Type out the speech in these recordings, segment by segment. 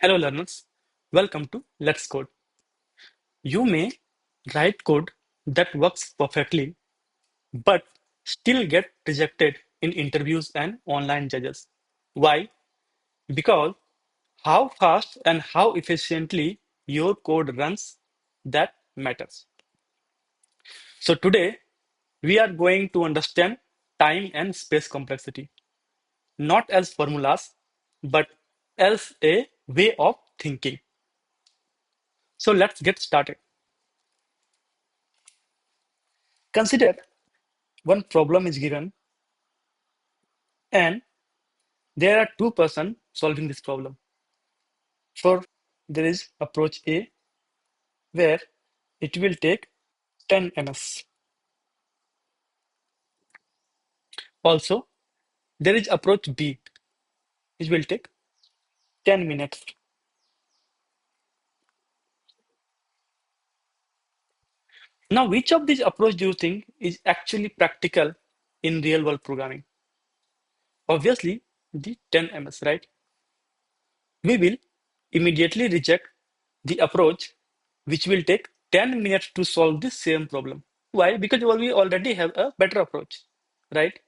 Hello learners, welcome to Let's Code. You may write code that works perfectly but still get rejected in interviews and online judges. Why? Because how fast and how efficiently your code runs that matters. So today we are going to understand time and space complexity, not as formulas but as a way of thinking. So let's get started. Consider one problem is given and there are two persons solving this problem. For there is approach A where it will take 10 ms. Also, there is approach B which will take 10 minutes. Now, which of these approach do you think is actually practical in real world programming? Obviously, the 10 ms, right? We will immediately reject the approach which will take 10 minutes to solve the same problem. Why? Because we already have a better approach, right?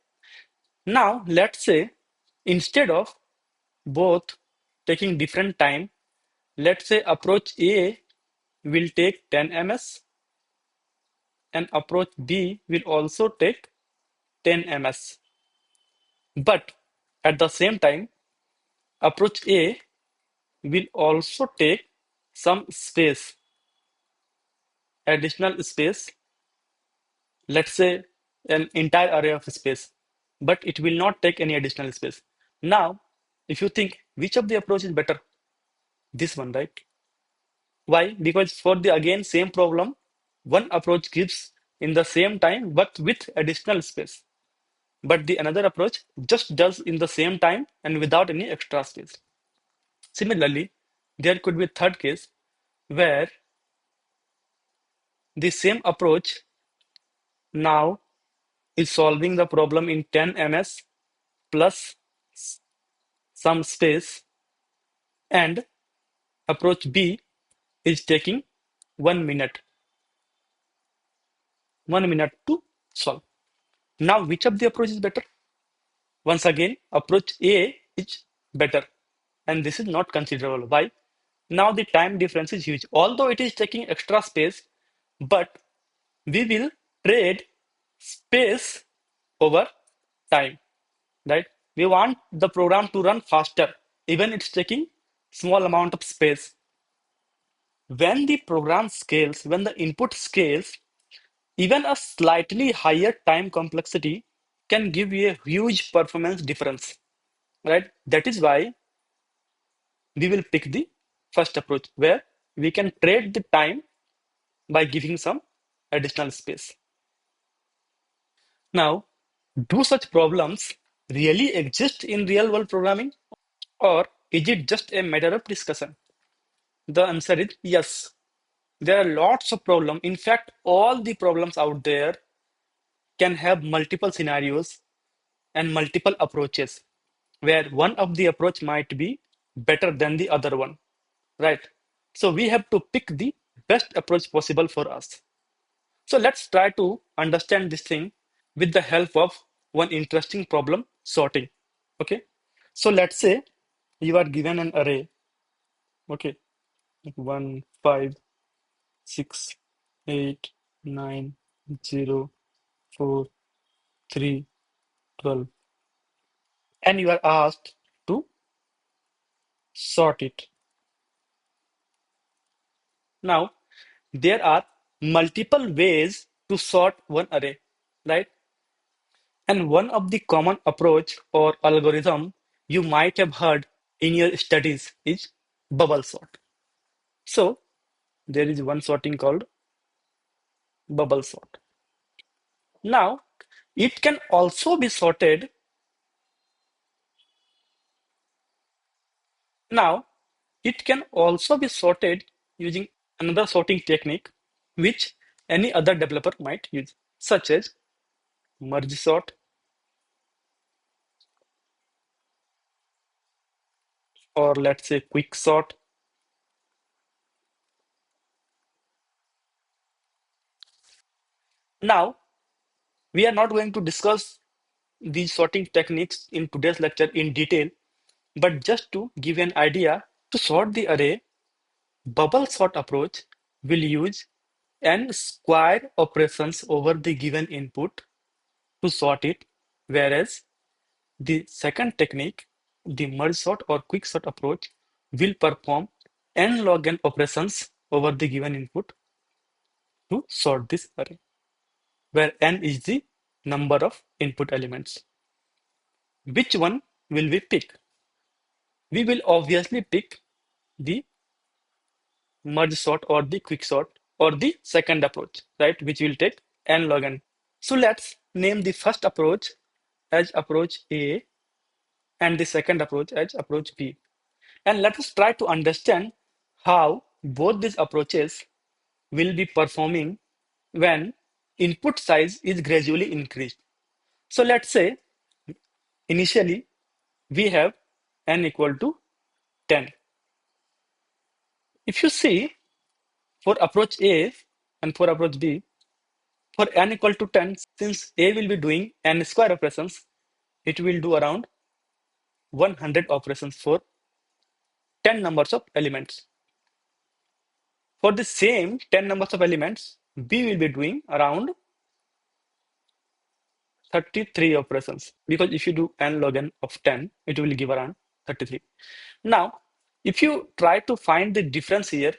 Now, let's say instead of both taking different time, let's say approach A will take 10 ms and approach B will also take 10 ms. But at the same time, approach A will also take some space, additional space, let's say an entire array of space, but it will not take any additional space. Now, if you think which of the approach is better, this one, right? Why? Because for the again same problem, one approach gives in the same time but with additional space. But the another approach just does in the same time and without any extra space. Similarly, there could be a third case where the same approach now is solving the problem in 10 ms plus some space, and approach B is taking 1 minute, 1 minute to solve. Now, which of the approach is better? Once again, approach A is better, and this is not considerable. Why? Now the time difference is huge. Although it is taking extra space, but we will trade space over time, right? We want the program to run faster, even it's taking small amount of space. When the program scales, when the input scales, even a slightly higher time complexity can give you a huge performance difference, right? That is why we will pick the first approach where we can trade the time by giving some additional space. Now, do such problems really exist in real world programming, or is it just a matter of discussion? The answer is yes. There are lots of problems. In fact, all the problems out there can have multiple scenarios and multiple approaches where one of the approach might be better than the other one, right? So we have to pick the best approach possible for us. So let's try to understand this thing with the help of one interesting problem sorting. Okay. So let's say you are given an array. Okay. 1, 5, 6, 8, 9, 0, 4, 3, 12. And you are asked to sort it. Now, there are multiple ways to sort one array, right? And one of the common approach or algorithm you might have heard in your studies is bubble sort. So there is one sorting called bubble sort. Now it can also be sorted. Now it can also be sorted using another sorting technique which any other developer might use, such as merge sort or let's say quick sort. Now, we are not going to discuss these sorting techniques in today's lecture in detail, but just to give you an idea, to sort the array, bubble sort approach will use n square operations over the given input to sort it, whereas the second technique, the merge sort or quick sort approach, will perform n log n operations over the given input to sort this array, where n is the number of input elements. Which one will we pick? We will obviously pick the merge sort or the quick sort or the second approach, right? Which will take n log n. So let's name the first approach as approach A and the second approach as approach B. And let us try to understand how both these approaches will be performing when input size is gradually increased. So let's say initially we have n equal to 10. If you see for approach A and for approach B, for n equal to 10, since A will be doing n square operations, it will do around 100 operations for 10 numbers of elements. For the same 10 numbers of elements, B will be doing around 33 operations, because if you do n log n of 10, it will give around 33. Now, if you try to find the difference here,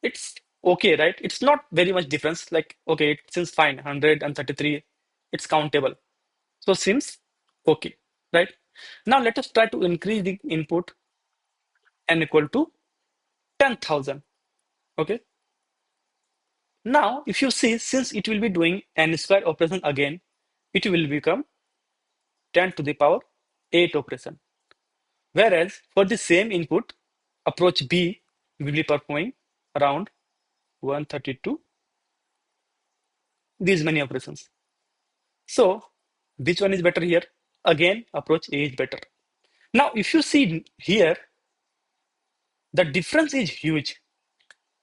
it's okay, right? It's not very much difference. Like, okay, it seems fine, 133, it's countable. So seems okay, right? Now let us try to increase the input n equal to 10,000. Okay. Now, if you see, since it will be doing n square operation again, it will become 10 to the power 8 operation. Whereas for the same input, approach B will be performing around 132 these many operations. So which one is better here? Again, approach A is better. Now, if you see here, the difference is huge,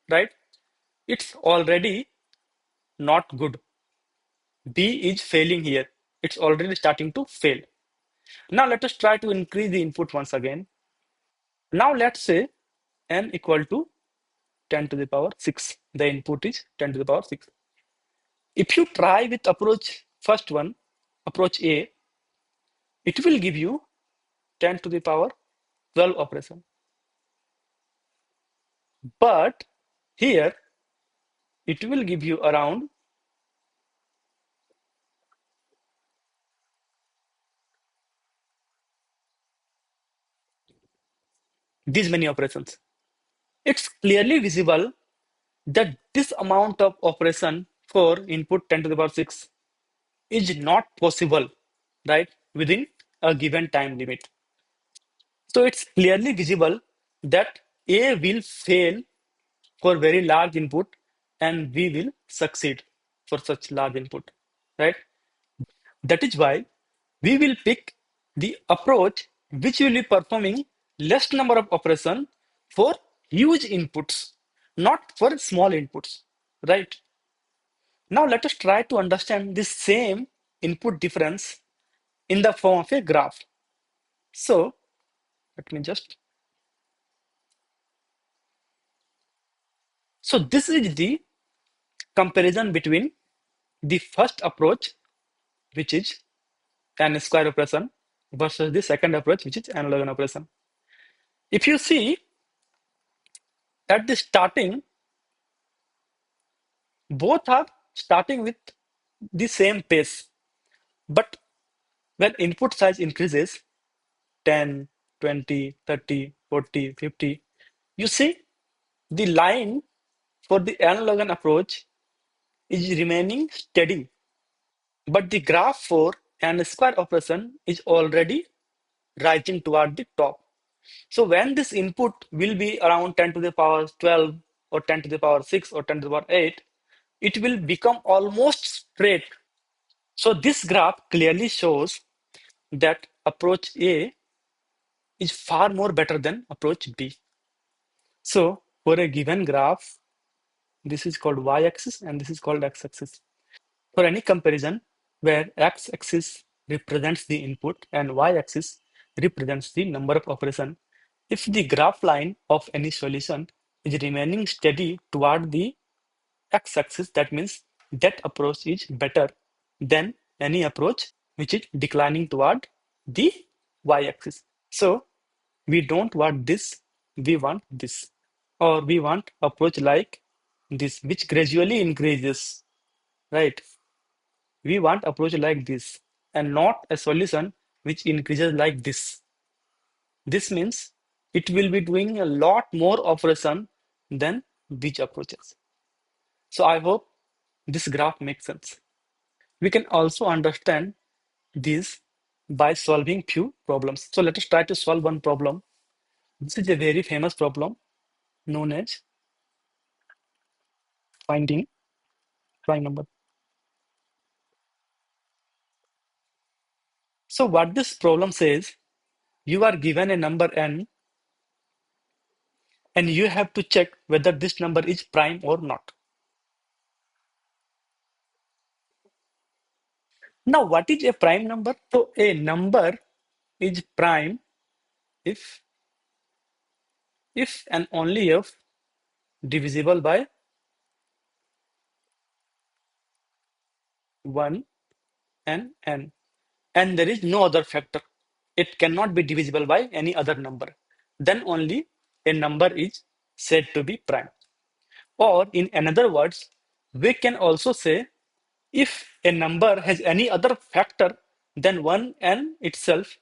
right? It's already not good. B is failing here. It's already starting to fail. Now let us try to increase the input once again. Now let's say n equal to 10 to the power 6. The input is 10 to the power 6. If you try with approach first one, approach A, it will give you 10 to the power 12 operation. But here it will give you around these many operations. It's clearly visible that this amount of operation for input 10 to the power 6 is not possible, right, within a given time limit. So it's clearly visible that A will fail for very large input and B will succeed for such large input, right? That is why we will pick the approach which will be performing less number of operation for huge inputs, not for small inputs, right? Now let us try to understand this same input difference in the form of a graph. So let me just, so this is the comparison between the first approach, which is n square operation, versus the second approach, which is n log n operation. If you see at the starting, both are starting with the same pace, but when input size increases 10, 20, 30, 40, 50, you see the line for the n log n approach is remaining steady, but the graph for n square operation is already rising toward the top. So when this input will be around 10 to the power 12 or 10 to the power 6 or 10 to the power 8, it will become almost straight. So this graph clearly shows that approach A is far more better than approach B. So for a given graph, this is called y-axis and this is called x-axis. For any comparison where x-axis represents the input and y-axis represents the number of operation, if the graph line of any solution is remaining steady toward the x-axis, that means that approach is better than any approach which is declining toward the y-axis. So we don't want this, we want this. Or we want approach like this, which gradually increases, right? We want approach like this and not a solution which increases like this. This means it will be doing a lot more operation than these approaches. So I hope this graph makes sense. We can also understand this by solving few problems. So let us try to solve one problem. This is a very famous problem known as finding prime number. So what this problem says, you are given a number n and you have to check whether this number is prime or not. Now, what is a prime number? So a number is prime if and only if divisible by 1 and n. And there is no other factor. It cannot be divisible by any other number. Then only a number is said to be prime. Or in another words, we can also say if a number has any other factor than 1 and itself,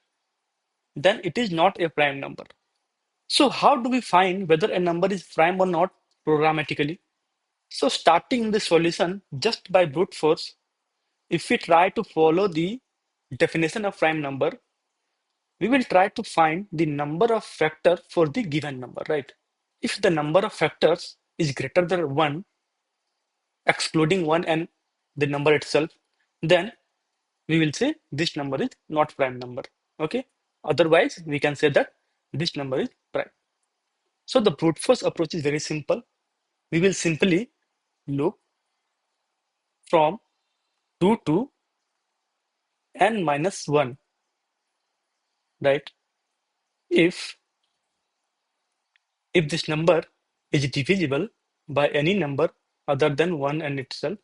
then it is not a prime number. So how do we find whether a number is prime or not programmatically? So starting the solution just by brute force, if we try to follow the definition of prime number, we will try to find the number of factor for the given number, right? If the number of factors is greater than 1, excluding 1 and the number itself, then we will say this number is not prime number, okay? Otherwise, we can say that this number is prime. So the brute force approach is very simple. We will simply look from 2 to n minus 1, right? If this number is divisible by any number other than 1 and itself,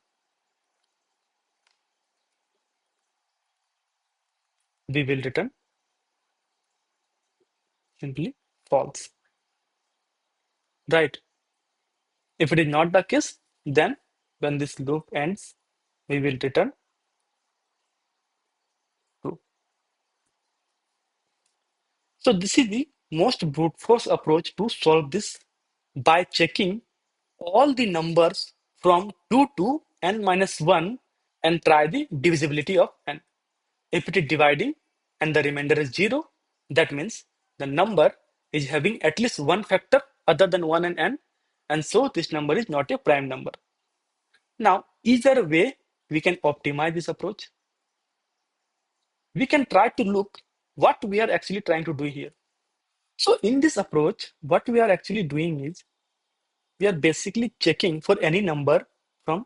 we will return simply false, right? If it is not the case, then when this loop ends, we will return true. So this is the most brute force approach to solve this by checking all the numbers from 2 to n minus 1 and try the divisibility of n. If it is dividing and the remainder is 0, that means the number is having at least one factor other than 1 and n, and so this number is not a prime number. Now, is there a way we can optimize this approach? We can try to look what we are actually trying to do here. So in this approach, what we are actually doing is we are basically checking for any number from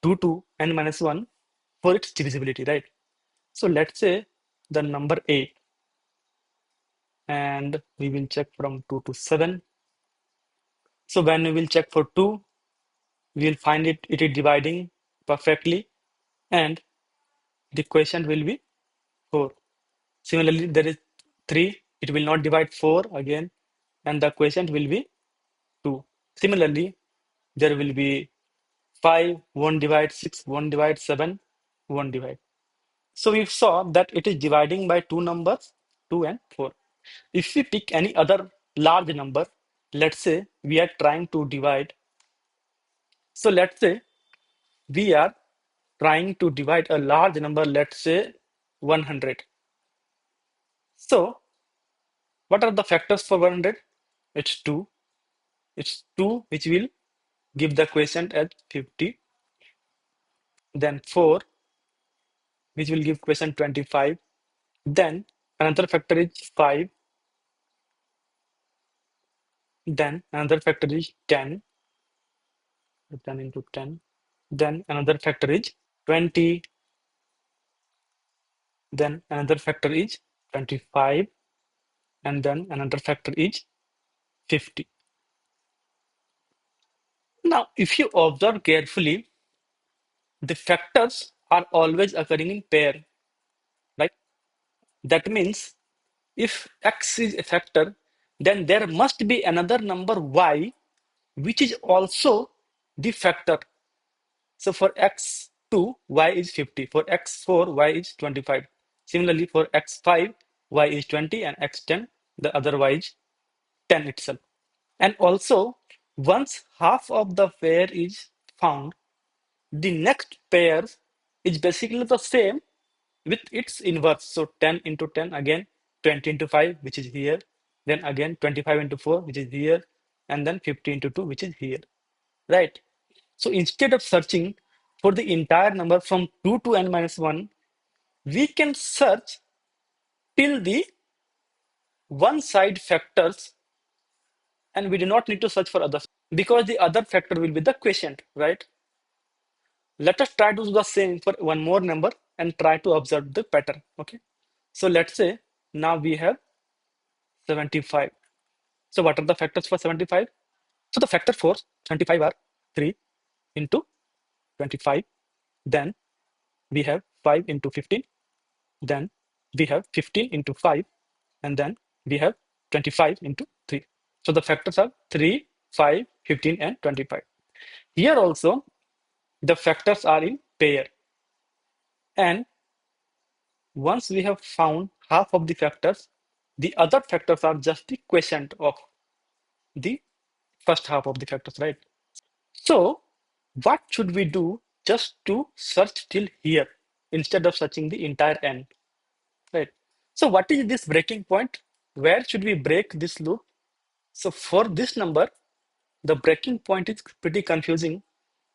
2 to n minus 1 for its divisibility, right? So let's say the number 8, and we will check from 2 to 7. So when we will check for 2, we will find it is dividing perfectly, and the quotient will be 4. Similarly, there is 3, it will not divide 4 again, and the quotient will be 2. Similarly, there will be 5, won't divide, 6, won't divide, 7, won't divide. So we saw that it is dividing by two numbers, 2 and 4. If we pick any other large number, let's say we are trying to divide. So let's say we are trying to divide a large number, let's say 100. So what are the factors for 100? It's 2. It's 2 which will give the quotient as 50. Then 4 which will give quotient 25. Then another factor is 5. Then another factor is 10. 10 into 10. Then another factor is 20, then another factor is 25, and then another factor is 50. Now, if you observe carefully, the factors are always occurring in pair, right? That means if x is a factor, then there must be another number y, which is also the factor. So for x2, y is 50. For x4, y is 25. Similarly, for x5, y is 20, and x10, the other y is 10 itself. And also, once half of the pair is found, the next pair is basically the same with its inverse. So 10 into 10 again, 20 into 5, which is here. Then again 25 into 4, which is here. And then 50 into 2, which is here. Right? So instead of searching for the entire number from 2 to n minus 1, we can search till the one side factors, and we do not need to search for others because the other factor will be the quotient, right? Let us try to do the same for one more number and try to observe the pattern. Okay. So let's say now we have 75. So what are the factors for 75? So the factor for 75 are 3 into 25. Then we have 5 into 15. Then we have 15 into 5. And then we have 25 into 3. So the factors are 3, 5, 15, and 25. Here also, the factors are in pair. And once we have found half of the factors, the other factors are just the quotient of the first half of the factors, right? So what should we do just to search till here instead of searching the entire n, right? So what is this breaking point? Where should we break this loop? So for this number, the breaking point is pretty confusing,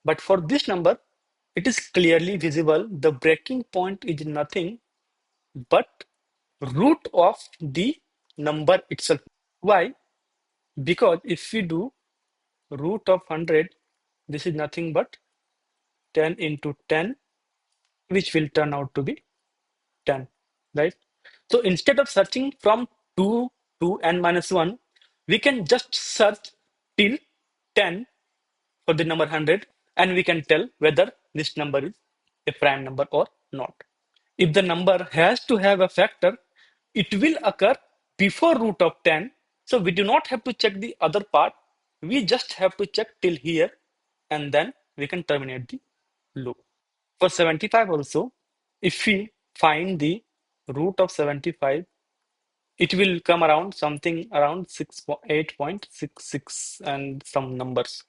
but for this number, it is clearly visible. The breaking point is nothing but root of the number itself. Why? Because if we do root of 100, this is nothing but 10 into 10, which will turn out to be 10, right? So instead of searching from 2 to n minus 1, we can just search till 10 for the number 100, and we can tell whether this number is a prime number or not. If the number has to have a factor, it will occur before root of 10. So we do not have to check the other part. We just have to check till here, and then we can terminate the loop. For 75 also, if we find the root of 75, it will come around something around 8.66 and some numbers.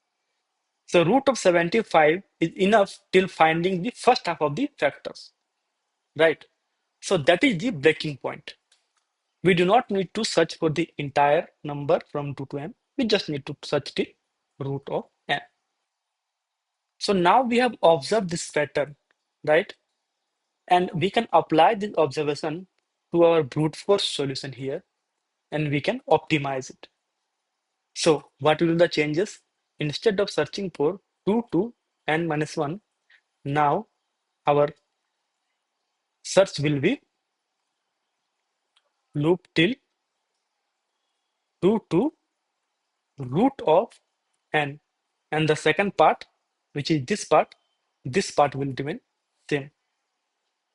So root of 75 is enough till finding the first half of the factors, right? So that is the breaking point. We do not need to search for the entire number from 2 to n. We just need to search the root of n. So now we have observed this pattern, right? And we can apply this observation to our brute force solution here, and we can optimize it. So what will be the changes? Instead of searching for 2 to n minus 1, now our search will be loop till 2 to root of n. And the second part, which is this part will remain same,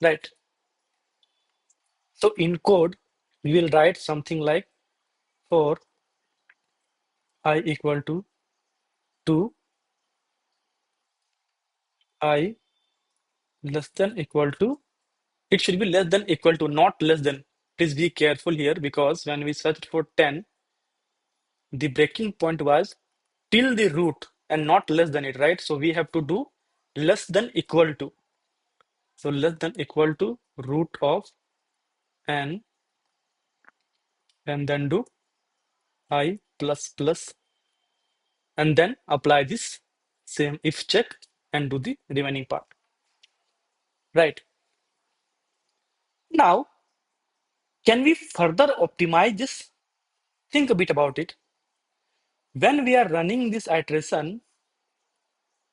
right? So in code, we will write something like for I equal to 2, I less than equal to, it should be less than equal to, not less than. Please be careful here because when we searched for 10, the breaking point was till the root and not less than it, right? So we have to do less than equal to. So less than equal to root of n, and then do I plus plus, and then apply this same if check and do the remaining part, right? Now, can we further optimize this? Think a bit about it. When we are running this iteration,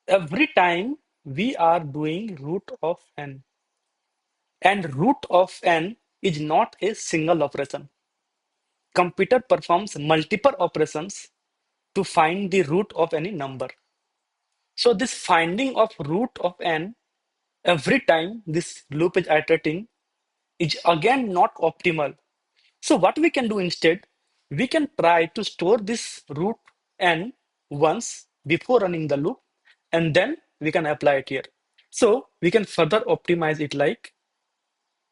every time we are doing root of n, and root of n is not a single operation. Computer performs multiple operations to find the root of any number. So this finding of root of n every time this loop is iterating is again not optimal. So what we can do instead, we can try to store this root n once before running the loop, and then we can apply it here. So we can further optimize it like,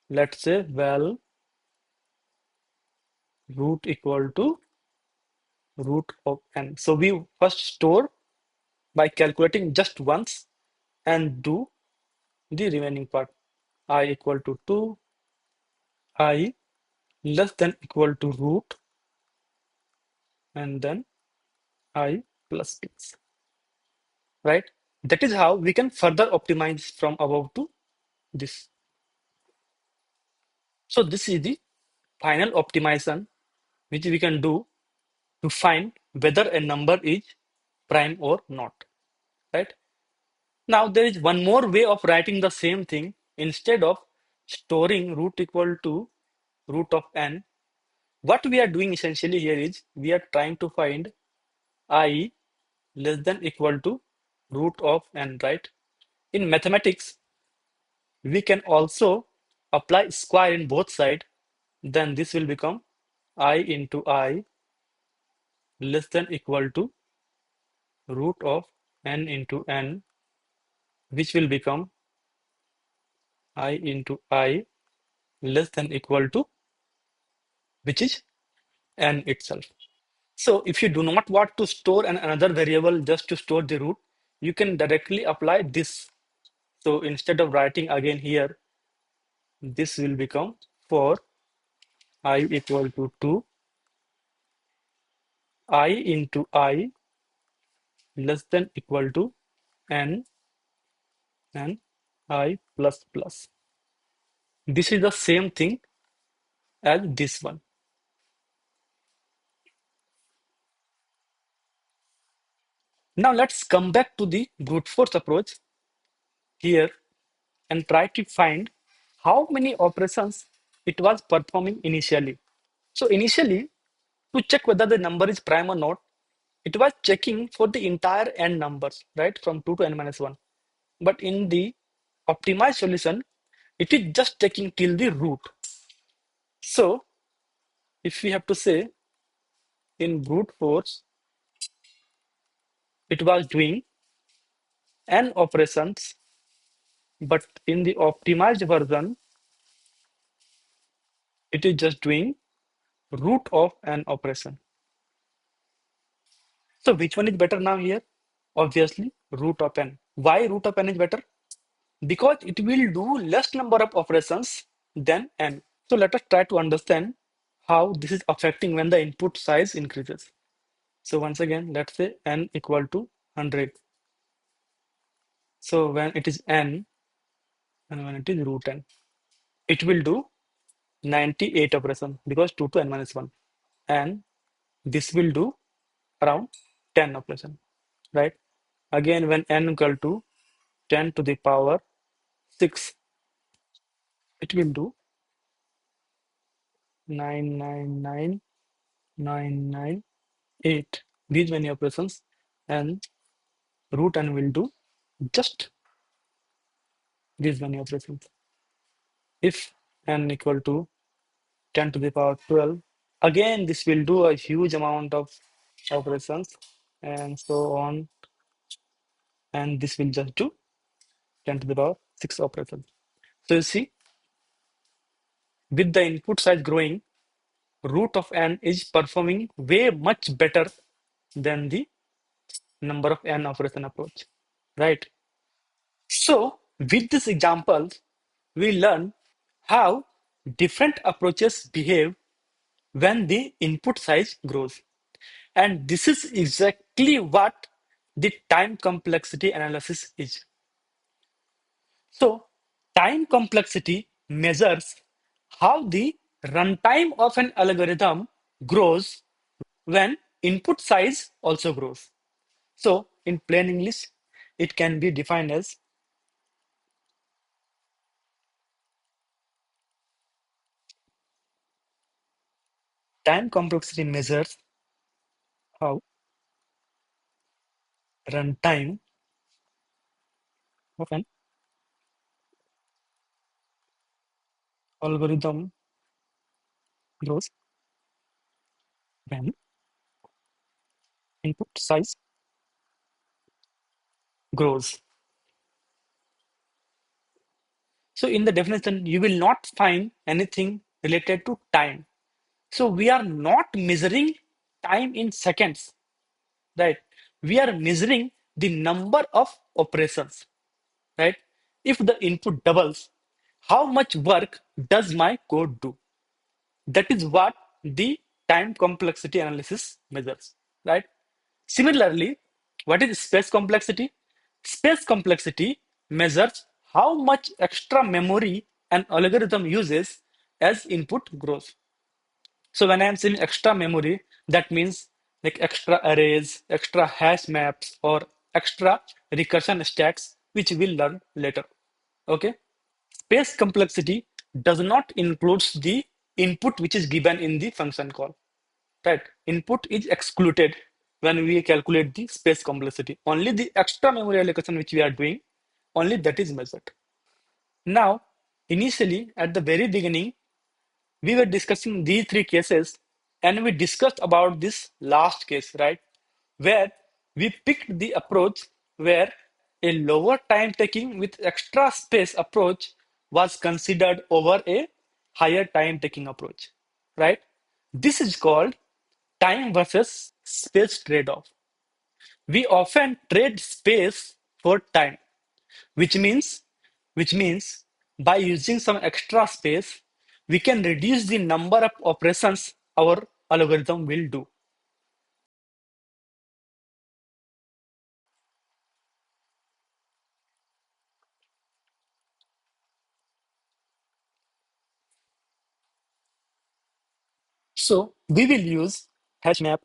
let's say, well, root equal to root of n. So we first store by calculating just once and do the remaining part. I equal to 2, I less than equal to root, and then I plus plus, right? That is how we can further optimize from above to this. So this is the final optimization which we can do to find whether a number is prime or not, right? Now there is one more way of writing the same thing. Instead of storing root equal to root of n, what we are doing essentially here is we are trying to find I less than equal to root of n, right? In mathematics, we can also apply square in both sides. Then this will become I into I less than equal to root of n into n, which will become I into I less than equal to, which is n itself. So if you do not want to store another variable just to store the root, you can directly apply this. So instead of writing again here, this will become for I equal to 2, I into I less than equal to n and I plus plus. This is the same thing as this one. Now let's come back to the brute force approach here and try to find how many operations it was performing initially. So initially, to check whether the number is prime or not, it was checking for the entire n numbers, right, from 2 to n minus 1. But in the optimized solution, it is just checking till the root. So if we have to say in brute force, it was doing n operations, but in the optimized version, it is just doing root of an operation. So which one is better now here? Obviously, root of n. Why root of n is better? Because it will do less number of operations than n. So let us try to understand how this is affecting when the input size increases. So once again, let's say n equal to 100. So when it is n and when it is root n, it will do 98 operations because 2 to n minus 1. And this will do around 10 operation, right? Again, when n equal to 10 to the power 6, it will do 999,998. These many operations, and root n will do just these many operations. If n equal to 10 to the power 12, again, this will do a huge amount of operations and so on. And this will just do 10 to the power 6 operations. So you see, with the input size growing, root of n is performing way much better than the number of n operation approach, right? So with this example, we learn how different approaches behave when the input size grows. And this is exactly what the time complexity analysis is. So time complexity measures how the runtime of an algorithm grows when input size also grows. So in plain English, it can be defined as time complexity measures how runtime of an algorithm grows when input size grows. So in the definition, you will not find anything related to time. So we are not measuring time in seconds, right? We are measuring the number of operations, right? If the input doubles, how much work does my code do? That is what the time complexity analysis measures, right? Similarly, what is space complexity? Space complexity measures how much extra memory an algorithm uses as input grows. So when I am saying extra memory, that means like extra arrays, extra hash maps, or extra recursion stacks, which we'll learn later. Okay. Space complexity does not include the input which is given in the function call. Right? Input is excluded when we calculate the space complexity. Only the extra memory allocation which we are doing, only that is measured. Now, initially at the very beginning, we were discussing these three cases and we discussed about this last case, right? Where we picked the approach where a lower time taking with extra space approach was considered over a higher time taking approach, right? This is called time versus space trade-off. We often trade space for time, which means which means by using some extra space, we can reduce the number of operations our algorithm will do. So we will use hash map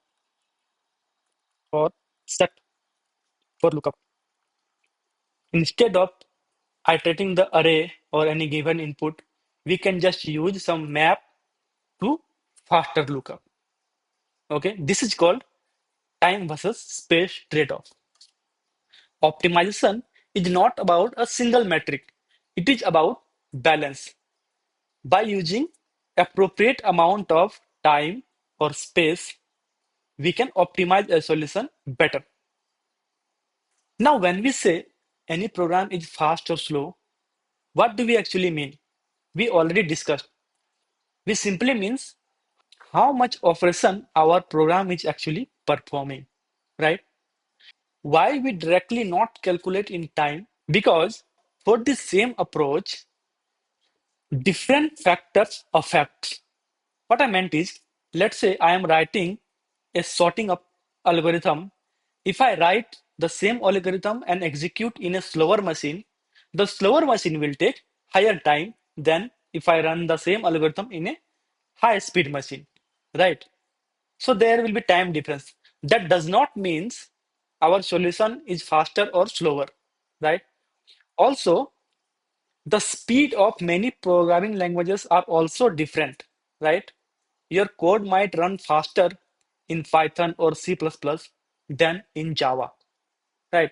or set for lookup. Instead of iterating the array or any given input, we can just use some map to faster lookup. Okay, this is called time versus space trade-off. Optimization is not about a single metric. It is about balance. By using appropriate amount of time or space, we can optimize a solution better. Now, when we say any program is fast or slow, what do we actually mean? We already discussed. We simply means how much operation our program is actually performing, right? Why we directly not calculate in time? Because for the same approach, different factors affect. What I meant is, let's say I am writing a sorting up algorithm. If I write the same algorithm and execute in a slower machine, the slower machine will take higher time than if I run the same algorithm in a high speed machine, right? So there will be time difference. That does not means our solution is faster or slower, right? Also, the speed of many programming languages are also different, right? Your code might run faster in Python or C++ than in Java, right?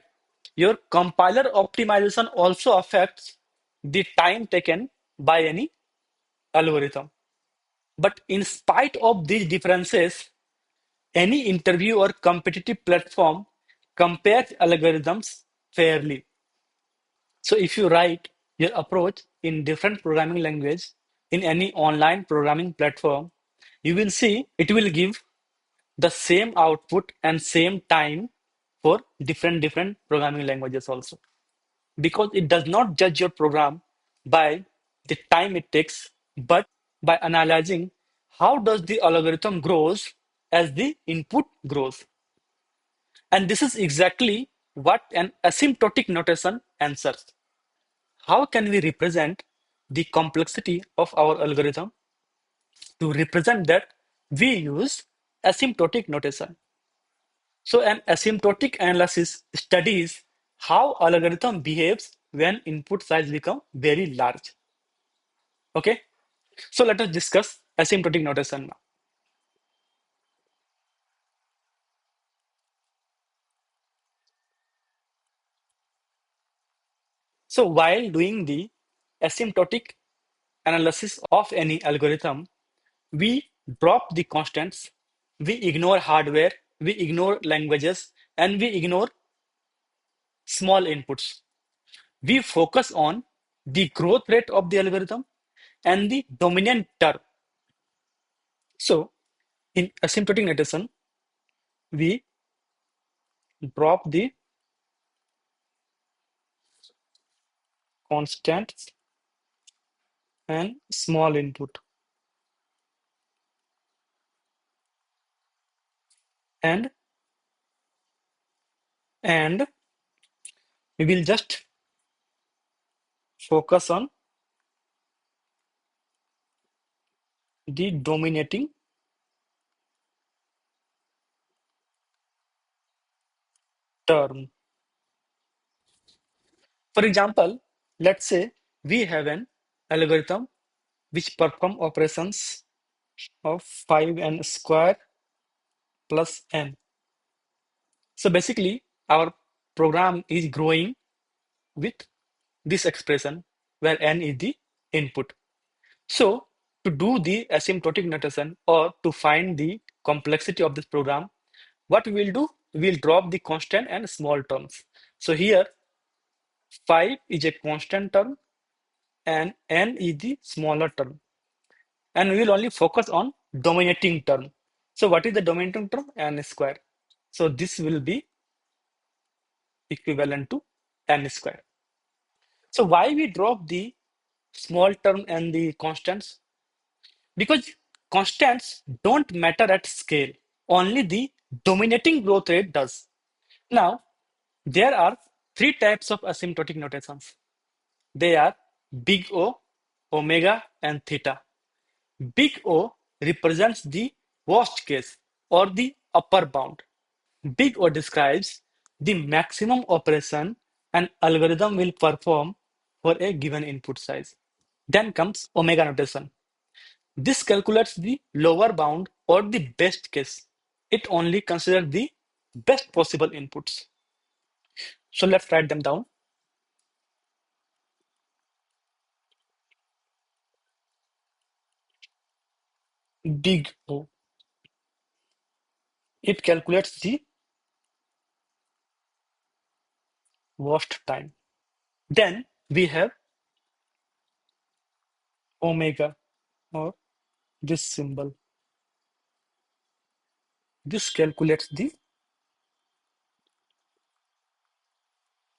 Your compiler optimization also affects the time taken by any algorithm. But in spite of these differences, any interview or competitive platform compares algorithms fairly. So if you write your approach in different programming language in any online programming platform, you will see it will give the same output and same time for different programming languages also. Because it does not judge your program by the time it takes, but by analyzing how does the algorithm grows as the input grows. And this is exactly what an asymptotic notation answers. How can we represent the complexity of our algorithm? To represent that, we use asymptotic notation. So an asymptotic analysis studies how algorithm behaves when input size become very large. Okay, so let us discuss asymptotic notation now. So while doing the asymptotic analysis of any algorithm, we drop the constants, we ignore hardware, we ignore languages, and we ignore small inputs. We focus on the growth rate of the algorithm and the dominant term. So in asymptotic notation, we drop the constants and small input, and and we will just focus on the dominating term. For example, let's say we have an algorithm which perform operations of 5n square plus n. So basically, our program is growing with this expression where n is the input. So to do the asymptotic notation or to find the complexity of this program, what we will do, we will drop the constant and small terms. So here 5 is a constant term and n is the smaller term. And we will only focus on dominating term. So what is the dominating term? N square. So this will be equivalent to n square. So why we drop the small term and the constants? Because constants don't matter at scale. Only the dominating growth rate does. Now, there are three types of asymptotic notations. They are big O, omega, and theta. Big O represents the worst case or the upper bound. Big O describes the maximum operation an algorithm will perform for a given input size. Then comes omega notation. This calculates the lower bound or the best case. It only considers the best possible inputs. So let's write them down. Big O. It calculates the worst time. Then we have omega or this symbol. This calculates the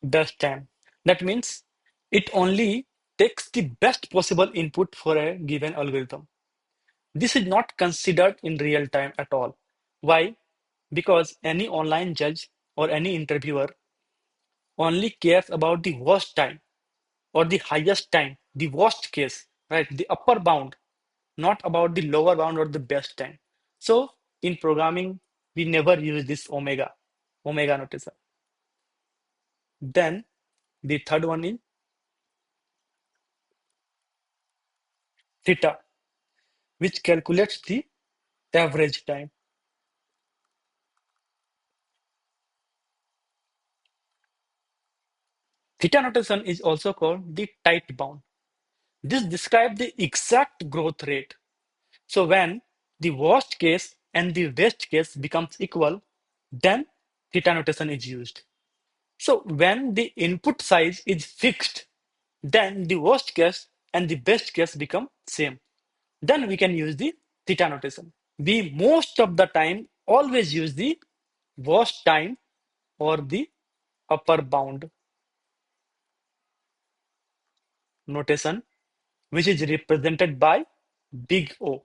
best time. That means it only takes the best possible input for a given algorithm. This is not considered in real time at all. Why? Because any online judge or any interviewer only cares about the worst time or the highest time, the worst case, right? The upper bound, not about the lower bound or the best time. So in programming, we never use this omega notation. Then the third one is theta, which calculates the average time. Theta notation is also called the tight bound. This describes the exact growth rate. So when the worst case and the best case becomes equal, then theta notation is used. So when the input size is fixed, then the worst case and the best case become same. Then we can use the theta notation. We most of the time always use the worst time or the upper bound notation, which is represented by big O.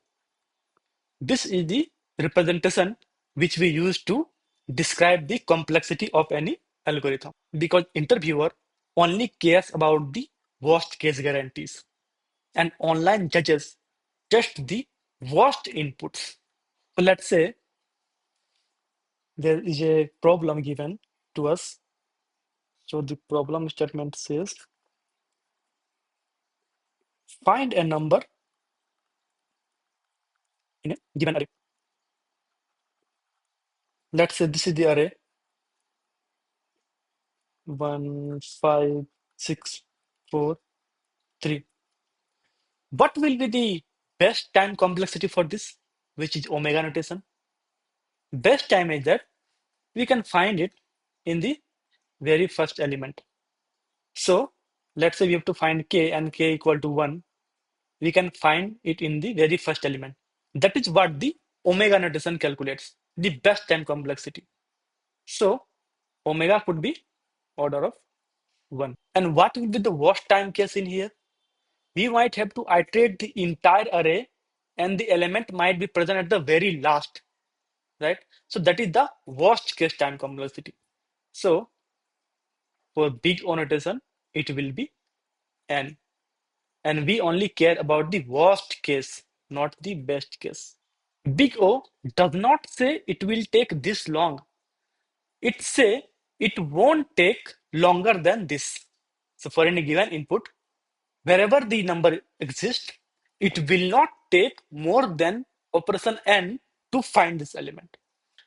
This is the representation which we use to describe the complexity of any algorithm because interviewer only cares about the worst case guarantees and online judges test the worst inputs. So let's say there is a problem given to us. So the problem statement says find a number in a given array. Let's say this is the array 1, 5, 6. 4, 3. What will be the best time complexity for this, which is omega notation? Best time is that we can find it in the very first element. So let's say we have to find k and k equal to 1. We can find it in the very first element. That is what the omega notation calculates, the best time complexity. So omega could be order of 1. And what will be the worst time case in here? We might have to iterate the entire array and the element might be present at the very last, right? So that is the worst case time complexity. So for big O notation, it will be n. And we only care about the worst case, not the best case. Big O does not say it will take this long. It say it won't take longer than this. So for any given input, wherever the number exists, it will not take more than operation n to find this element.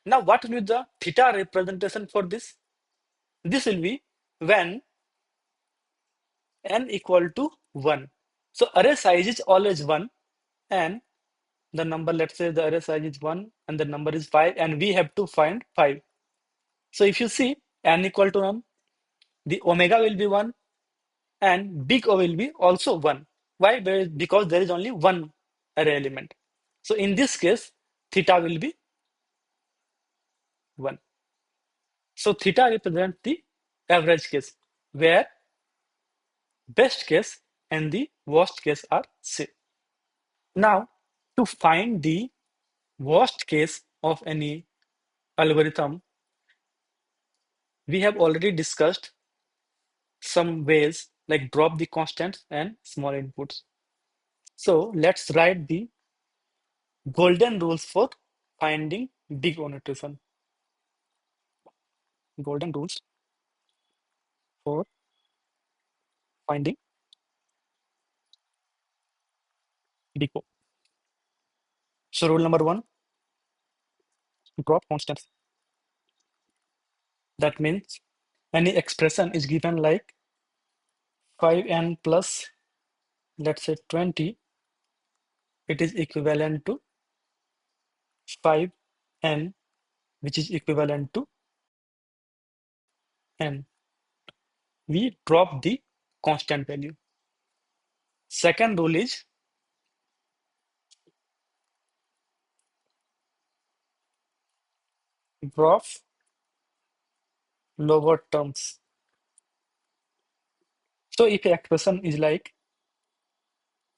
Now, what will be the theta representation for this? This will be when n equal to 1. So array size is always 1 and the number, let's say the array size is 1 and the number is 5 and we have to find 5. So if you see n equal to 1, the omega will be 1 and big O will be also 1. Why? Because there is only one array element. So in this case, theta will be 1. So theta represents the average case where best case and the worst case are same. Now, to find the worst case of any algorithm, we have already discussed some ways like drop the constants and small inputs. So let's write the golden rules for finding big O notation. Golden rules for finding big O. So rule number 1, drop constants. That means any expression is given like 5n plus, let's say 20, it is equivalent to 5n, which is equivalent to n. We drop the constant value. Second rule is drop lower terms. So if the expression is like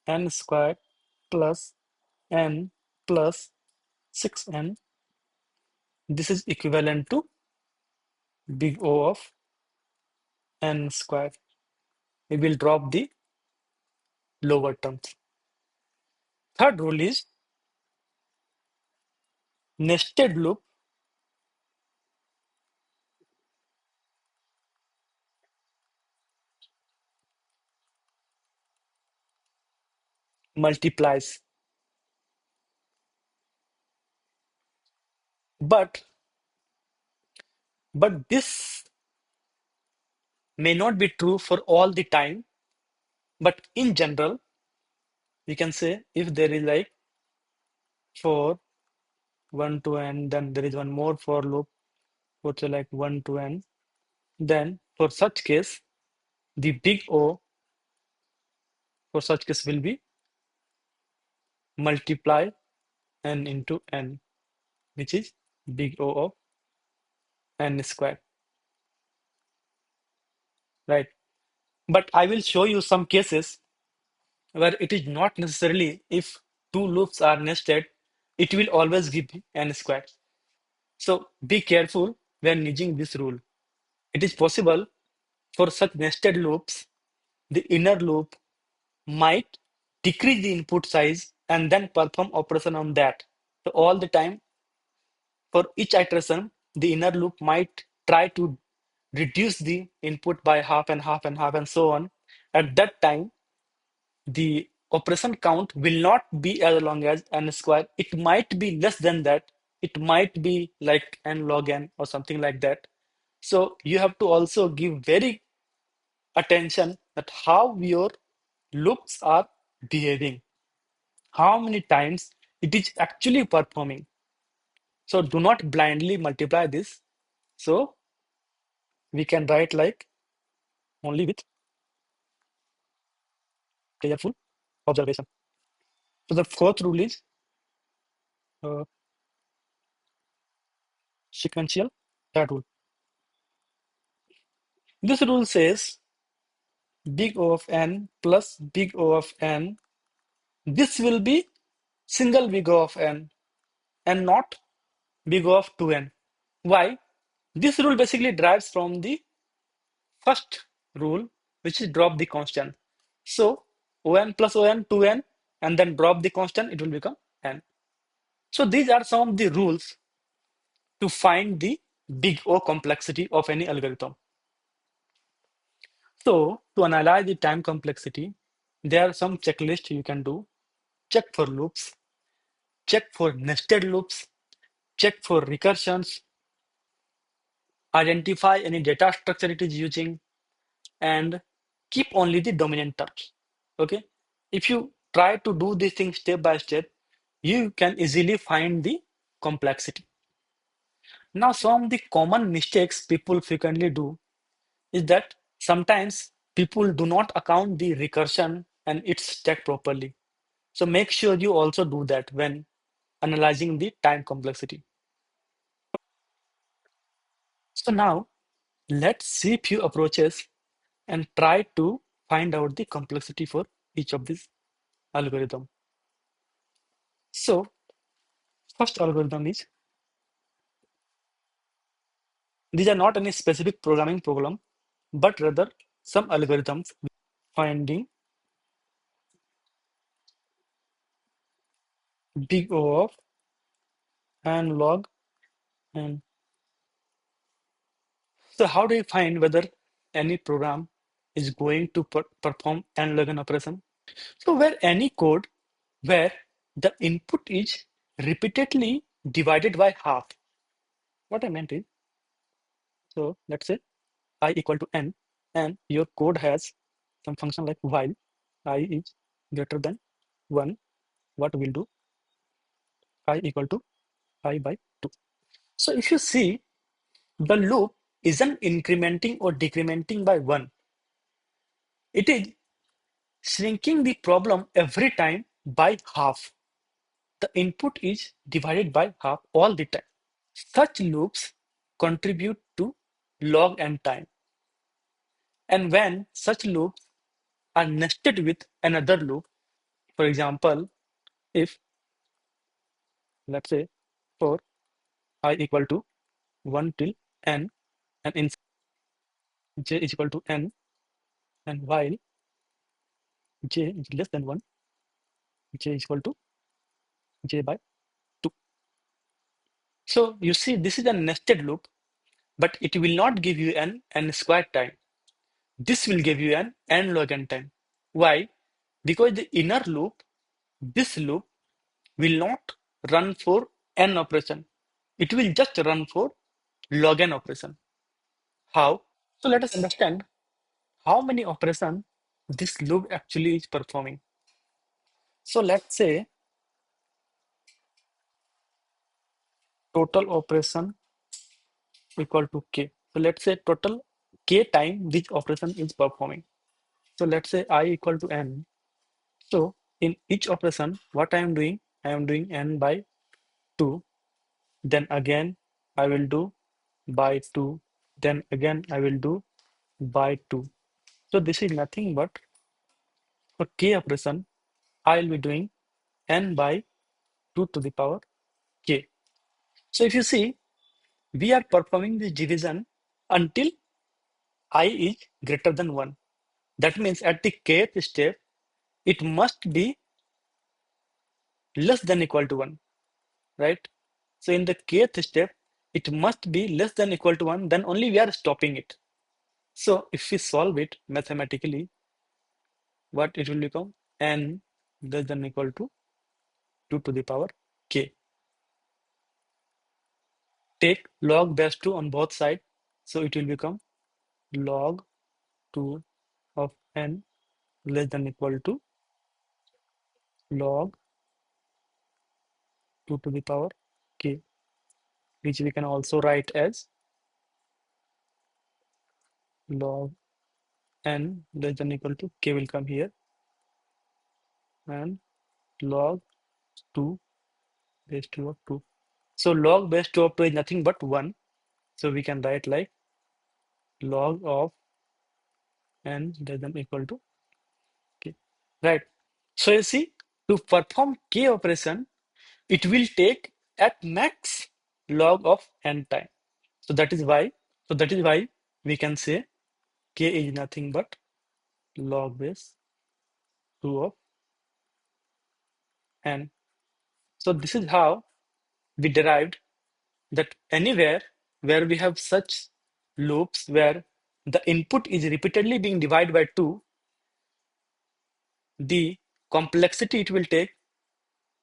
n squared plus n plus 6n, this is equivalent to big O of n squared. We will drop the lower terms. Third rule is nested loop multiplies. But this may not be true for all the time. But in general, we can say if there is like for 1 to n, then there is one more for loop, which is like 1 to n. Then for such case, the big O for such case will be multiply n into n, which is big O of n squared, right? But I will show you some cases where it is not necessarily if two loops are nested, it will always give n squared. So be careful when using this rule. It is possible for such nested loops, the inner loop might decrease the input size and then perform operation on that. So all the time, for each iteration, the inner loop might try to reduce the input by half and half and half and so on. At that time, the operation count will not be as long as n square. It might be less than that. It might be like n log n or something like that. So you have to also give very attention that how your loops are behaving, how many times it is actually performing. So do not blindly multiply this. So we can write like only with careful observation. So the fourth rule is uh, sequential that rule. This rule says big O of n plus big O of n. This will be single big O of n and not big O of 2n. Why? This rule basically derives from the first rule, which is drop the constant. So on plus on 2n and then drop the constant, it will become n. So these are some of the rules to find the big O complexity of any algorithm. So to analyze the time complexity, there are some checklists you can do. Check for loops, check for nested loops, check for recursions, identify any data structure it is using, and keep only the dominant terms. Okay. If you try to do these things step by step, you can easily find the complexity. Now, some of the common mistakes people frequently do is that sometimes people do not account the recursion and its stack properly. So make sure you also do that when analyzing the time complexity. So now let's see few approaches and try to find out the complexity for each of these algorithm. So first algorithm is, these are not any specific programming problem, but rather some algorithms finding big O of and log n. So how do you find whether any program is going to perform n log n operation? So where any code where the input is repeatedly divided by half. What I meant is, so let's say I equal to n, and your code has some function like while I is greater than 1, what we'll do, I equal to I by 2. So if you see, the loop isn't incrementing or decrementing by 1. It is shrinking the problem every time by half. The input is divided by half all the time. Such loops contribute to log n time. And when such loops are nested with another loop, for example, if let's say for I equal to 1 till n, and in j is equal to n, and while j is less than 1, j is equal to j by 2. So you see, this is a nested loop, but it will not give you an n squared time. This will give you an n log n time. Why? Because the inner loop, this loop, will not run for n operation. It will just run for log n operation. How? So let us understand how many operations this loop actually is performing. So let's say total operation equal to k. So let's say total k time which operation is performing. So let's say I equal to n. So in each operation, what I am doing? I am doing n by 2. Then again, I will do by 2. Then again, I will do by 2. So this is nothing but for k operation, I will be doing n by 2 to the power k. So if you see, we are performing this division until I is greater than 1. That means at the kth step, it must be less than equal to 1, right? So in the kth step, it must be less than equal to 1, then only we are stopping it. So if we solve it mathematically, what it will become? N less than equal to 2 to the power k. Take log base 2 on both sides. So it will become log 2 n less than equal to log 2 to the power k, which we can also write as log n less than equal to k will come here, and log 2 base 2 of 2. So log base 2 of 2 is nothing but 1. So we can write like log of n less than equal to k. Right. So you see, to perform k operation, it will take at max log of n time. So that is why we can say k is nothing but log base 2 of n. So this is how we derived that anywhere where we have such loops where the input is repeatedly being divided by 2, the complexity it will take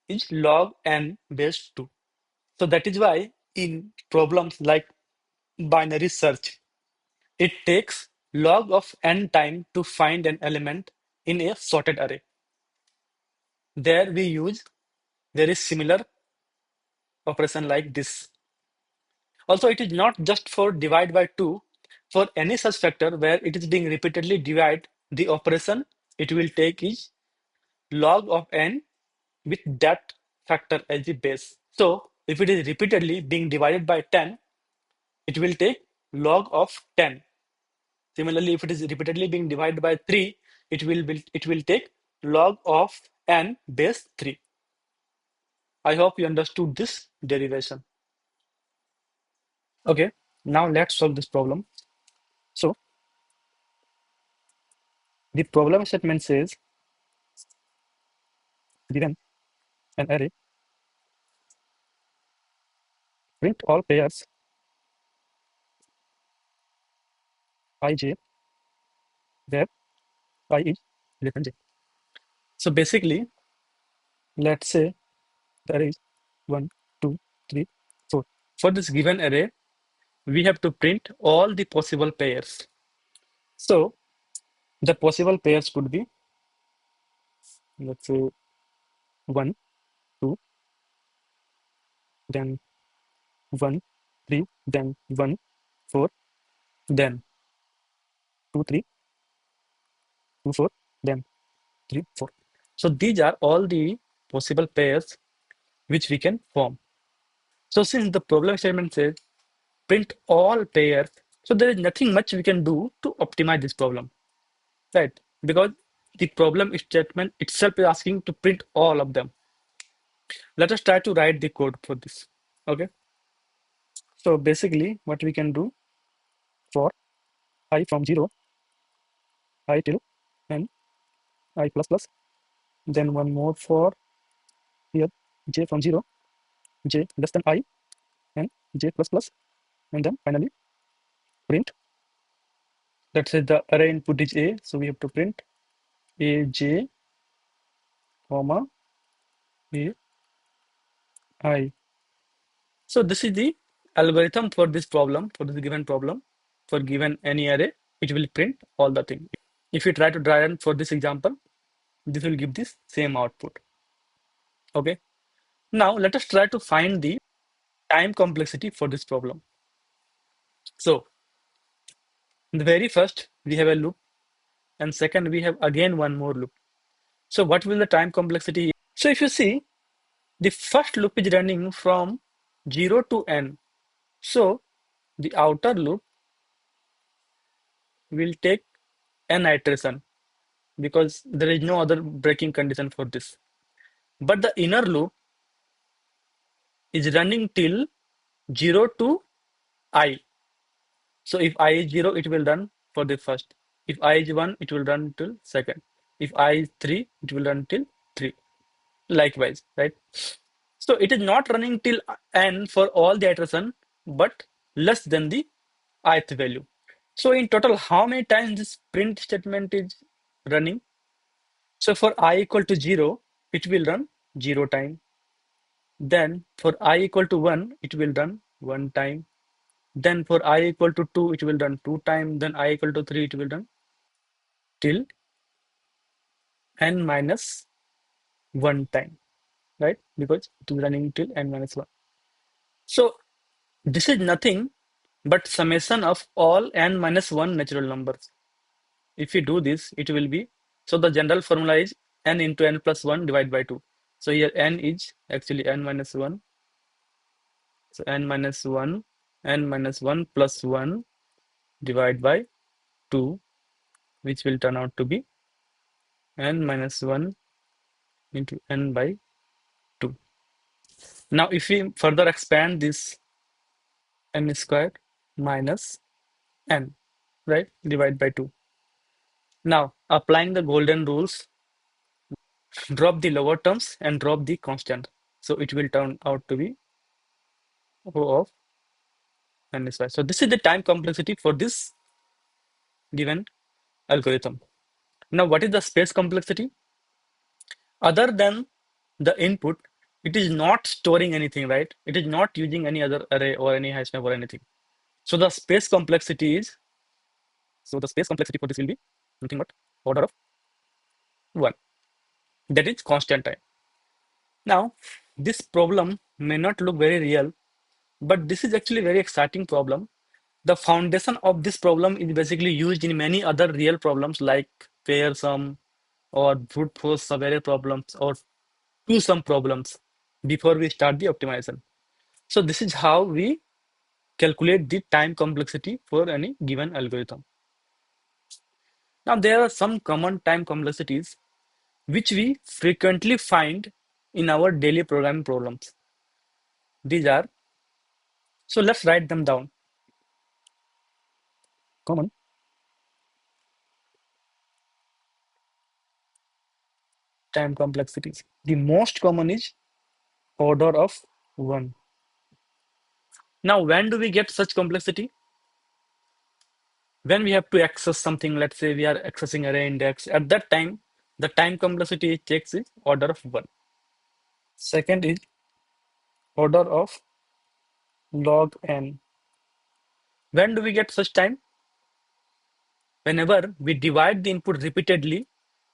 is log n base 2. So that is why in problems like binary search, it takes log of n time to find an element in a sorted array. There we use very similar operation like this. Also, it is not just for divide by 2. For any such factor where it is being repeatedly divided, the operation it will take is log of n with that factor as the base. So if it is repeatedly being divided by 10, it will take log of 10. Similarly, if it is repeatedly being divided by 3, it will take log of n base 3. I hope you understood this derivation. Okay, now let's solve this problem. So the problem statement says, given an array, print all pairs ij where I is greater than j. So basically, let's say the array is 1, 2, 3, 4. For this given array, we have to print all the possible pairs. So the possible pairs could be, let's say, 1, 2, then 1, 3, then 1, 4, then 2, 3, 2, 4, then 3, 4. So these are all the possible pairs which we can form. So since the problem statement says print all pairs, so there is nothing much we can do to optimize this problem, right? Because the problem statement itself is asking to print all of them. Let us try to write the code for this. Okay. So basically what we can do, for I from 0, I till n, I plus plus, then one more for here, j from 0, j less than I, and j plus plus, and then finally print. Let's say the array input is a, so we have to print a j comma a I. So this is the algorithm for this problem, for this given problem. For given any array, it will print all the thing. If you try to run for this example, this will give this same output. Okay. Now let us try to find the time complexity for this problem. So in the very first, we have a loop, and second, we have again one more loop. So what will the time complexity? So if you see, the first loop is running from 0 to n. So the outer loop will take n iteration because there is no other breaking condition for this. But the inner loop is running till 0 to I. So if I is 0, it will run for the first. If I is 1, it will run till second. If I is 3, it will run till 3. Likewise, right? So it is not running till n for all the iteration, but less than the ith value. So in total, how many times this print statement is running? So for I equal to 0, it will run 0 time. Then for I equal to 1, it will run 1 time. Then for I equal to 2, it will run 2 time. Then I equal to 3, it will run till n minus 1 time, right? Because it is running till n minus 1. So this is nothing but summation of all n minus 1 natural numbers. If we do this, it will be, so the general formula is n into n plus 1 divided by 2. So here n is actually n minus 1. So n minus 1, n minus 1 plus 1 divided by 2, which will turn out to be n minus 1 into n by 2. Now, if we further expand this n squared minus n, right, divide by 2. Now, applying the golden rules, drop the lower terms and drop the constant. So it will turn out to be O of n squared. So this is the time complexity for this given algorithm. Now, what is the space complexity? Other than the input, it is not storing anything, right? It is not using any other array or any hash map or anything. So the space complexity is, so the space complexity for this will be nothing but order of 1. That is constant time. Now, this problem may not look very real, but this is actually a very exciting problem. The foundation of this problem is basically used in many other real problems like pair sum or brute force subarray problems or two sum problems before we start the optimization. So this is how we calculate the time complexity for any given algorithm. Now there are some common time complexities which we frequently find in our daily programming problems. These are, so let's write them down. Common time complexities. The most common is order of 1. Now, when do we get such complexity? When we have to access something, let's say we are accessing array index, at that time, the time complexity it takes is order of 1. Second is order of log n. When do we get such time? Whenever we divide the input repeatedly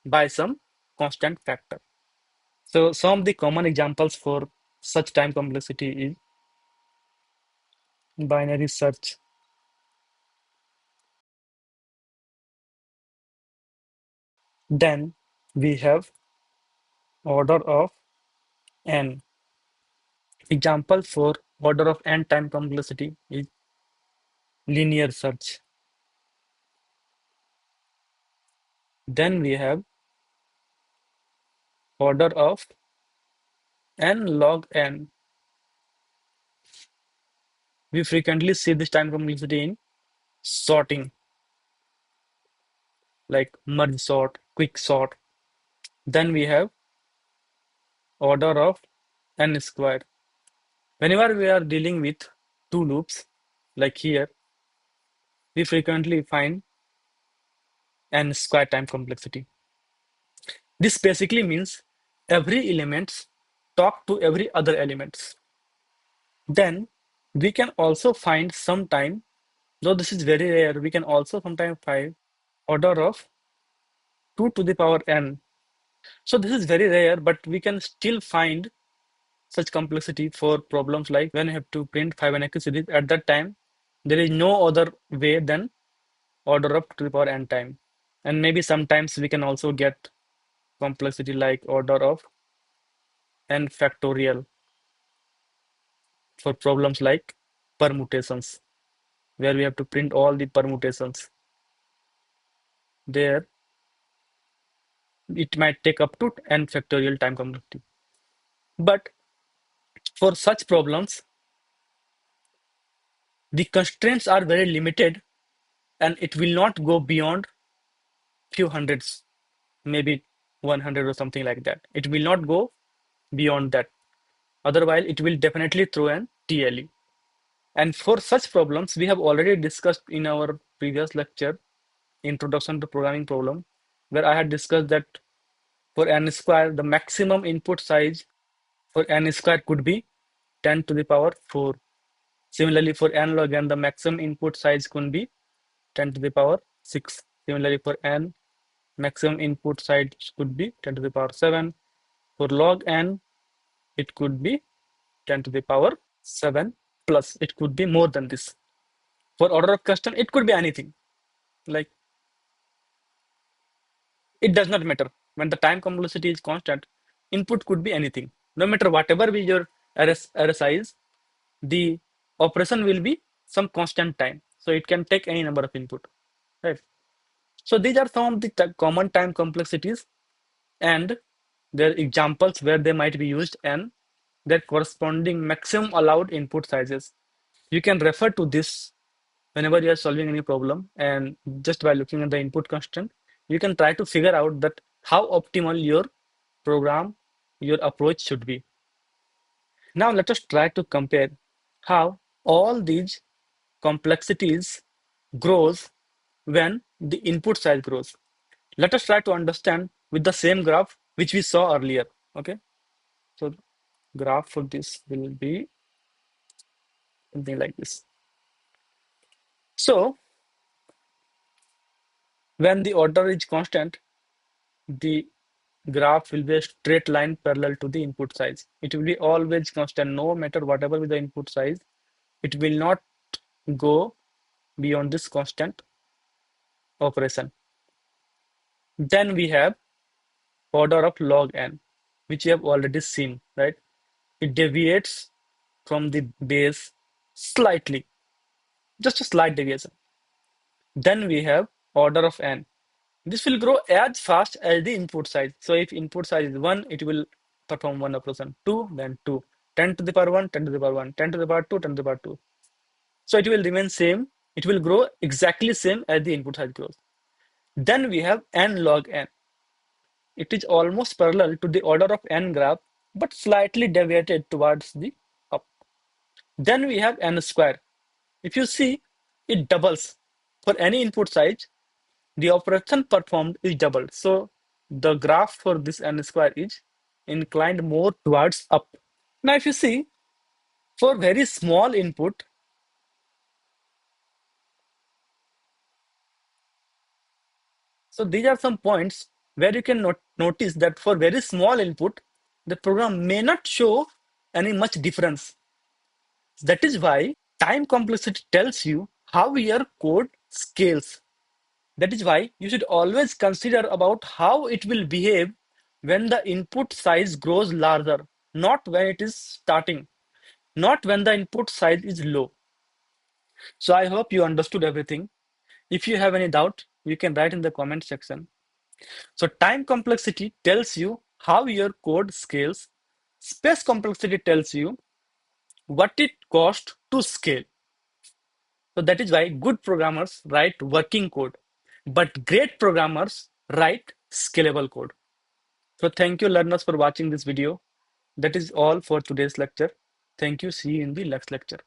by some constant factor. So some of the common examples for such time complexity is binary search. Then we have order of n. Example for order of n time complexity is linear search. Then we have order of n log n. We frequently see this time complexity in sorting, like merge sort, quick sort. Then we have order of n squared. Whenever we are dealing with two loops, like here, we frequently find n square time complexity. This basically means every elements talk to every other elements. Then we can also find sometime, though this is very rare, we can also sometimes find order of 2 to the power n. So this is very rare, but we can still find such complexity for problems like when you have to print 5NQ series. At that time, there is no other way than order of 2 to the power n time. And maybe sometimes we can also get complexity like order of n factorial for problems like permutations, where we have to print all the permutations. There, it might take up to n factorial time complexity. But for such problems, the constraints are very limited and it will not go beyond few hundreds, maybe 100 or something like that. It will not go beyond that. Otherwise, it will definitely throw an TLE. And for such problems, we have already discussed in our previous lecture, Introduction to Programming Problem, where I had discussed that for n square, the maximum input size for n square could be 10 to the power 4. Similarly, for n log n, the maximum input size could be 10 to the power 6. Similarly, for n maximum input size could be 10 to the power 7. For log n, it could be 10 to the power 7 plus. It could be more than this. For order of custom, it could be anything. Like it does not matter. When the time complexity is constant, input could be anything. No matter whatever be your array size, the operation will be some constant time. So it can take any number of input, right? So these are some of the common time complexities and their examples where they might be used and their corresponding maximum allowed input sizes. You can refer to this whenever you are solving any problem, and just by looking at the input constant, you can try to figure out that how optimal your program, your approach should be. Now let us try to compare how all these complexities grows when the input size grows. Let us try to understand with the same graph which we saw earlier. Okay, so graph for this will be something like this. So when the order is constant, the graph will be a straight line parallel to the input size. It will be always constant, no matter whatever with the input size. It will not go beyond this constant operation. Then we have order of log n, which you have already seen, right? It deviates from the base slightly, just a slight deviation. Then we have order of n. This will grow as fast as the input size. So if input size is 1, it will perform one operation. 2, then 2. 10 to the power 1, 10 to the power 1, 10 to the power 2, 10 to the power 2. So it will remain same. It will grow exactly same as the input size grows. Then we have n log n. It is almost parallel to the order of n graph, but slightly deviated towards the up. Then we have n square. If you see, it doubles. For any input size, the operation performed is doubled. So the graph for this n square is inclined more towards up. Now, if you see, for very small input, so these are some points where you can notice that for very small input, the program may not show any much difference. That is why time complexity tells you how your code scales. That is why you should always consider about how it will behave when the input size grows larger, not when it is starting, not when the input size is low. So I hope you understood everything. If you have any doubt, you can write in the comment section. So time complexity tells you how your code scales. Space complexity tells you what it costs to scale. So that is why good programmers write working code, but great programmers write scalable code. So thank you learners for watching this video. That is all for today's lecture. Thank you. See you in the next lecture.